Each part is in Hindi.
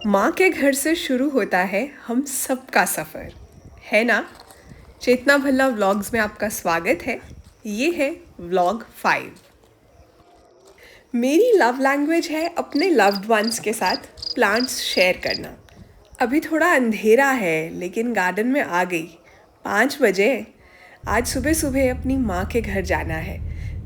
माँ के घर से शुरू होता है हम सबका सफ़र, है ना? चेतना भल्ला व्लॉग्स में आपका स्वागत है। ये है व्लॉग 5। मेरी लव लैंग्वेज है अपने लव्ड वंस के साथ प्लांट्स शेयर करना। अभी थोड़ा अंधेरा है लेकिन गार्डन में आ गई। 5 बजे। आज सुबह सुबह अपनी माँ के घर जाना है,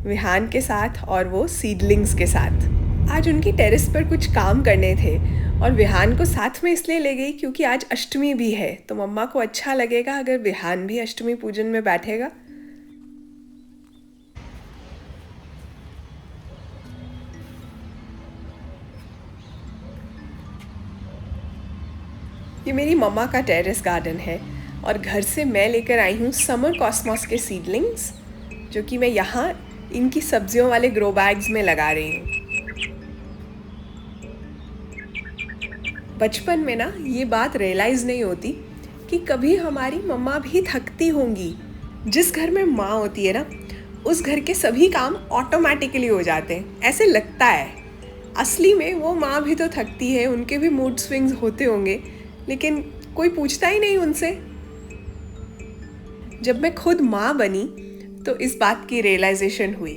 विहान के साथ और वो सीडलिंग्स के साथ। आज उनकी टेरेस पर कुछ काम करने थे और विहान को साथ में इसलिए ले गई क्योंकि आज अष्टमी भी है, तो मम्मा को अच्छा लगेगा अगर विहान भी अष्टमी पूजन में बैठेगा। ये मेरी मम्मा का टेरेस गार्डन है और घर से मैं लेकर आई हूँ समर कॉस्मॉस के सीडलिंग्स, जो कि मैं यहाँ इनकी सब्जियों वाले ग्रो बैग्स में लगा रही हूँ। बचपन में ना ये बात रियलाइज़ नहीं होती कि कभी हमारी मम्मा भी थकती होंगी। जिस घर में माँ होती है ना, उस घर के सभी काम ऑटोमेटिकली हो जाते हैं, ऐसे लगता है। असली में वो माँ भी तो थकती है, उनके भी मूड स्विंग्स होते होंगे, लेकिन कोई पूछता ही नहीं उनसे। जब मैं खुद माँ बनी तो इस बात की रियलाइजेशन हुई।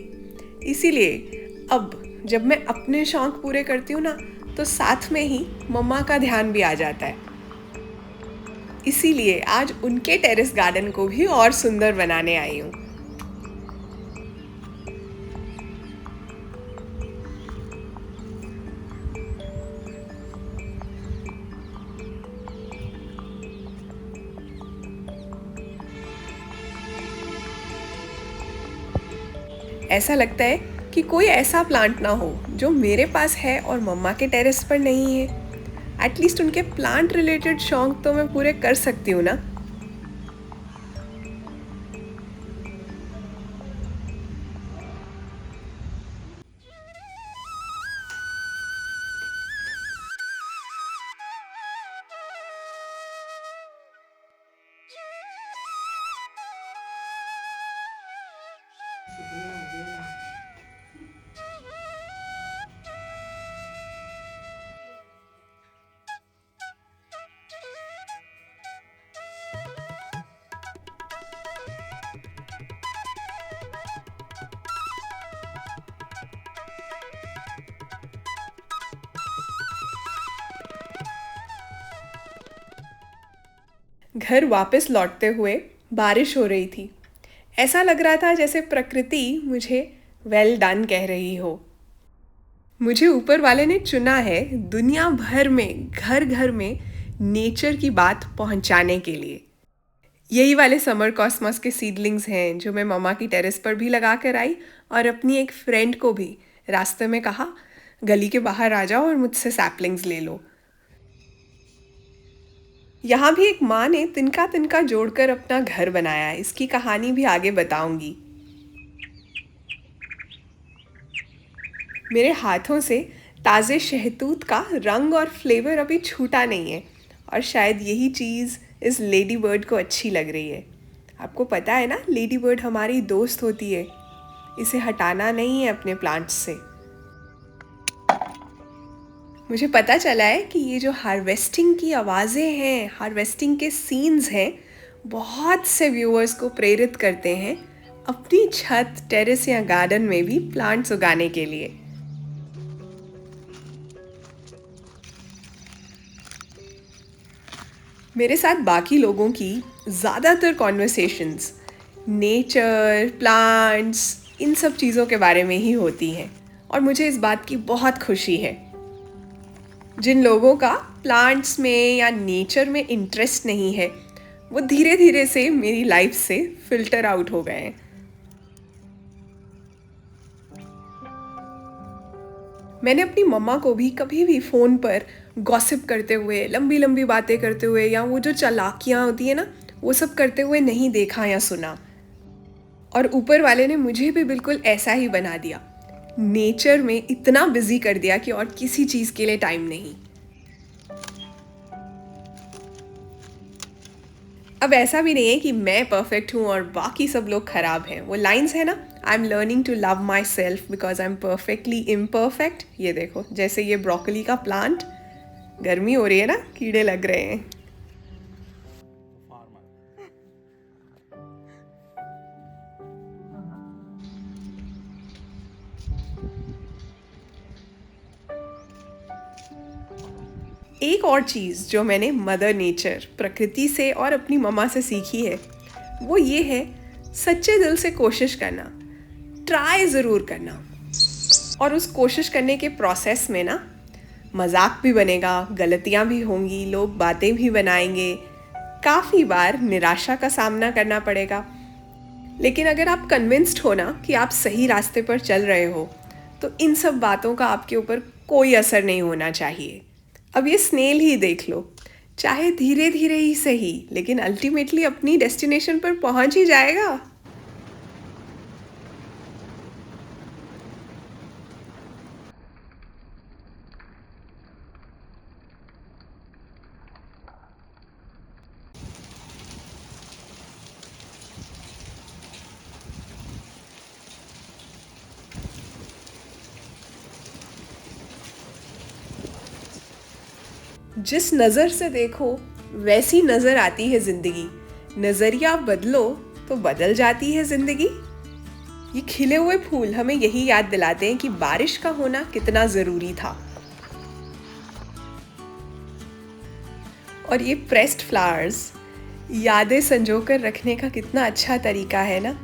इसीलिए अब जब मैं अपने शौक़ पूरे करती हूँ ना, तो साथ में ही मम्मा का ध्यान भी आ जाता है। इसीलिए आज उनके टेरेस गार्डन को भी और सुंदर बनाने आई हूँ। ऐसा लगता है कि कोई ऐसा प्लांट ना हो जो मेरे पास है और मम्मा के टेरेस पर नहीं है। एटलीस्ट उनके प्लांट रिलेटेड शौक तो मैं पूरे कर सकती हूँ ना। घर वापस लौटते हुए बारिश हो रही थी। ऐसा लग रहा था जैसे प्रकृति मुझे वेल डन कह रही हो। मुझे ऊपर वाले ने चुना है दुनिया भर में, घर घर में नेचर की बात पहुंचाने के लिए। यही वाले समर कॉस्मॉस के सीडलिंग्स हैं जो मैं मम्मा की टेरेस पर भी लगा कर आई और अपनी एक फ्रेंड को भी रास्ते में कहा, गली के बाहर आ जाओ और मुझसे सैपलिंग्स ले लो। यहाँ भी एक माँ ने तिनका तिनका जोड़कर अपना घर बनाया है। इसकी कहानी भी आगे बताऊंगी। मेरे हाथों से ताज़े शहतूत का रंग और फ्लेवर अभी छूटा नहीं है और शायद यही चीज़ इस लेडी बर्ड को अच्छी लग रही है। आपको पता है ना, लेडी बर्ड हमारी दोस्त होती है, इसे हटाना नहीं है अपने प्लांट्स से। मुझे पता चला है कि ये जो हार्वेस्टिंग की आवाज़ें हैं, हार्वेस्टिंग के सीन्स हैं, बहुत से व्यूअर्स को प्रेरित करते हैं अपनी छत, टेरेस या गार्डन में भी प्लांट्स उगाने के लिए। मेरे साथ बाकी लोगों की ज़्यादातर कॉन्वर्सेशंस नेचर, प्लांट्स, इन सब चीज़ों के बारे में ही होती हैं और मुझे इस बात की बहुत खुशी है। जिन लोगों का प्लांट्स में या नेचर में इंटरेस्ट नहीं है, वो धीरे धीरे से मेरी लाइफ से फिल्टर आउट हो गए हैं। मैंने अपनी मम्मा को भी कभी भी फ़ोन पर गॉसिप करते हुए, लंबी लंबी बातें करते हुए या वो जो चालाकियाँ होती है ना, वो सब करते हुए नहीं देखा या सुना। और ऊपर वाले ने मुझे भी बिल्कुल ऐसा ही बना दिया। नेचर में इतना बिजी कर दिया कि और किसी चीज़ के लिए टाइम नहीं। अब ऐसा भी नहीं है कि मैं परफेक्ट हूँ और बाकी सब लोग खराब हैं। वो लाइंस है ना, I am learning to love myself because I am perfectly imperfect. ये देखो, जैसे ये ब्रोकली का प्लांट, गर्मी हो रही है ना, कीड़े लग रहे हैं। एक और चीज़ जो मैंने मदर नेचर, प्रकृति से और अपनी मम्मा से सीखी है, वो ये है सच्चे दिल से कोशिश करना, ट्राई ज़रूर करना। और उस कोशिश करने के प्रोसेस में ना मजाक भी बनेगा, गलतियाँ भी होंगी, लोग बातें भी बनाएंगे, काफ़ी बार निराशा का सामना करना पड़ेगा। लेकिन अगर आप कन्विंस्ड हो ना कि आप सही रास्ते पर चल रहे हो, तो इन सब बातों का आपके ऊपर कोई असर नहीं होना चाहिए। अब ये स्नेल ही देख लो, चाहे धीरे धीरे ही सही, लेकिन अल्टीमेटली अपनी डेस्टिनेशन पर पहुंच ही जाएगा। जिस नज़र से देखो वैसी नज़र आती है ज़िंदगी। नज़रिया बदलो तो बदल जाती है ज़िंदगी। ये खिले हुए फूल हमें यही याद दिलाते हैं कि बारिश का होना कितना ज़रूरी था। और ये प्रेस्ड फ्लावर्स यादें संजोकर रखने का कितना अच्छा तरीका है ना।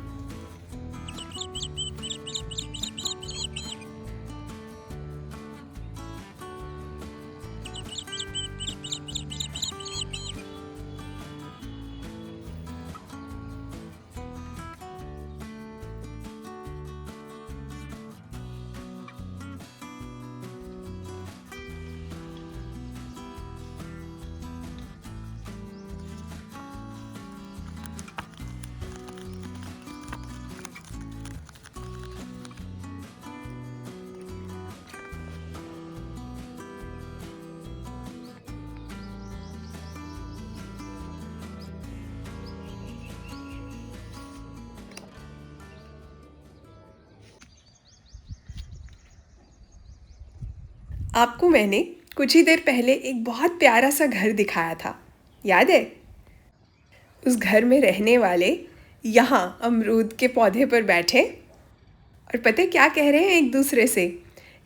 आपको मैंने कुछ ही देर पहले एक बहुत प्यारा सा घर दिखाया था, याद है? उस घर में रहने वाले यहाँ अमरूद के पौधे पर बैठे और पता है क्या कह रहे हैं एक दूसरे से?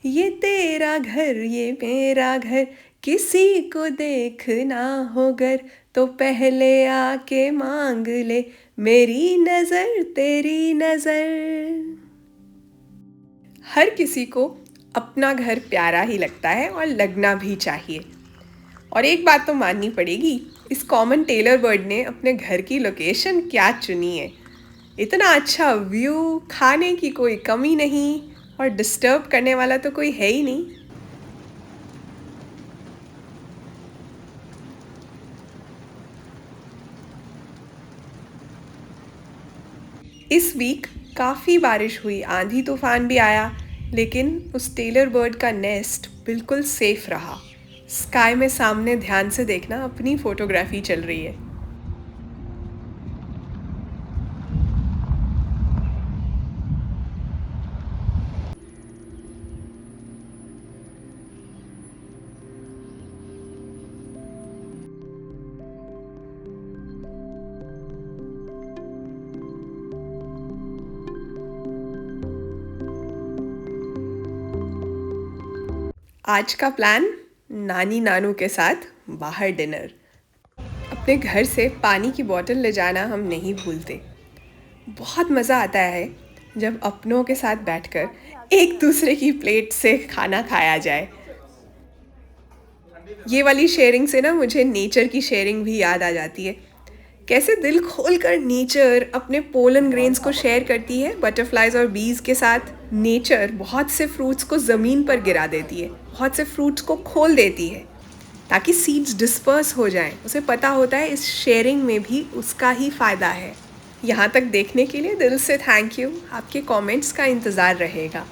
ये तेरा घर, ये मेरा घर, किसी को देखना हो घर तो पहले आके मांग ले, मेरी नज़र तेरी नज़र। हर किसी को अपना घर प्यारा ही लगता है और लगना भी चाहिए। और एक बात तो माननी पड़ेगी, इस कॉमन टेलर बर्ड ने अपने घर की लोकेशन क्या चुनी है। इतना अच्छा व्यू, खाने की कोई कमी नहीं और डिस्टर्ब करने वाला तो कोई है ही नहीं। इस वीक काफ़ी बारिश हुई, आंधी तूफान भी आया, लेकिन उस टेलर बर्ड का नेस्ट बिल्कुल सेफ रहा। स्काई में सामने ध्यान से देखना, अपनी फोटोग्राफी चल रही है। आज का प्लान, नानी नानू के साथ बाहर डिनर। अपने घर से पानी की बोतल ले जाना हम नहीं भूलते। बहुत मज़ा आता है जब अपनों के साथ बैठकर एक दूसरे की प्लेट से खाना खाया जाए। ये वाली शेयरिंग से ना मुझे नेचर की शेयरिंग भी याद आ जाती है। कैसे दिल खोलकर नेचर अपने पोलन ग्रेन्स को शेयर करती है बटरफ्लाइज और बीज के साथ। नेचर बहुत से फ्रूट्स को ज़मीन पर गिरा देती है, बहुत से फ्रूट्स को खोल देती है ताकि सीड्स डिस्पर्स हो जाएं। उसे पता होता है इस शेयरिंग में भी उसका ही फ़ायदा है। यहाँ तक देखने के लिए दिल से थैंक यू। आपके कमेंट्स का इंतज़ार रहेगा।